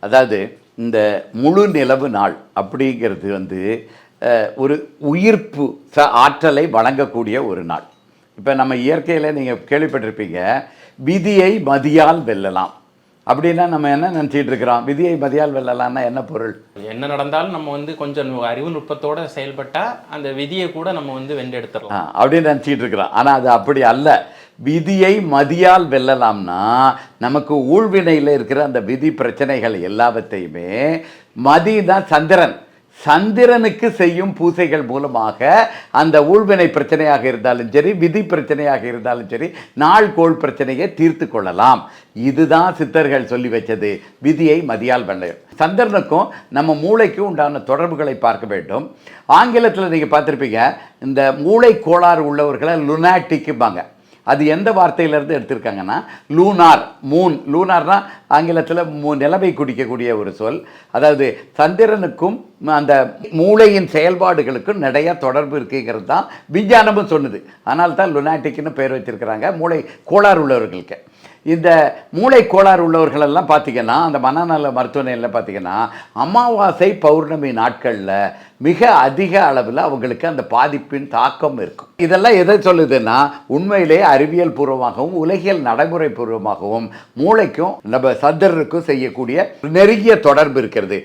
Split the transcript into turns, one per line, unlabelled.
அதாவது இந்த முழு நிலவு நாள் அப்படிங்கிறது ஒரு உயிர்ப்பு ஆற்றலை வழங்கக்கூடிய ஒரு நாள். இப்போ நம்ம இயற்கையில் நீங்கள் கேள்விப்பட்டிருப்பீங்க, விதியை மதியால் வெல்லலாம் அப்படின்னா நம்ம என்ன நினச்சிட்டு இருக்கிறோம்? விதியை மதியால் வெல்லலாம்னா என்ன பொருள்?
என்ன நடந்தாலும் நம்ம கொஞ்சம் அறிவு நுட்பத்தோட செயல்பட்டா அந்த விதியை கூட நம்ம வென்றெடுத்துடலாம்
அப்படின்னு நினச்சிட்டு இருக்கிறோம். ஆனால் அது அப்படி அல்ல. விதியை மதியால் வெல்லலாம்னா நமக்கு ஊழ்வினையில் இருக்கிற அந்த விதி பிரச்சனைகள் எல்லாவற்றையுமே மதி தான் சந்திரன். சந்திரனுக்கு செய்யும் பூசைகள் மூலமாக அந்த ஊழ்வினை பிரச்சனையாக இருந்தாலும் சரி, விதி பிரச்சனையாக இருந்தாலும் சரி, நாள்கோள் பிரச்சனையை தீர்த்து கொள்ளலாம். இதுதான் சித்தர்கள் சொல்லி வச்சது, விதியை மதியால் வெல்ல. சந்திரனுக்கும் நம்ம மூளைக்கும் உண்டான தொடர்புகளை பார்க்க வேண்டும். ஆங்கிலத்தில் நீங்கள் பார்த்துருப்பீங்க, இந்த மூளை கோளாறு உள்ளவர்களை லுனாட்டிக்குப்பாங்க. அது எந்த வார்த்தையிலேருந்து எடுத்திருக்காங்கன்னா, லூனார், மூன். லூனார்னா ஆங்கிலத்தில் நிலவை குடிக்கக்கூடிய ஒரு சொல். அதாவது சந்திரனுக்கும் அந்த மூளையின் செயல்பாடுகளுக்கும் நிறைய தொடர்பு இருக்குங்கிறது தான் விஞ்ஞானமும் சொன்னது. அதனால தான் லுனாட்டிக்னு பேர் வச்சிருக்கிறாங்க மூளை கோளாறு உள்ளவர்களுக்கு. இந்த மூளை கோளாறு உள்ளவர்களெல்லாம் பார்த்திங்கன்னா, அந்த மனநல மருத்துவமனையில் பார்த்திங்கன்னா, அமாவாசை பௌர்ணமி நாட்களில் மிக அதிக அளவில் அவங்களுக்கு அந்த பாதிப்பின் தாக்கம் இருக்கும். இதெல்லாம் எதை சொல்லுதுன்னா, உண்மையிலே அறிவியல் பூர்வமாகவும் உலகியல் நடைமுறை பூர்வமாகவும் மூளைக்கும் நம்ம சந்திரனுக்கும் செய்யக்கூடிய நெருங்கிய தொடர்பு இருக்கிறது.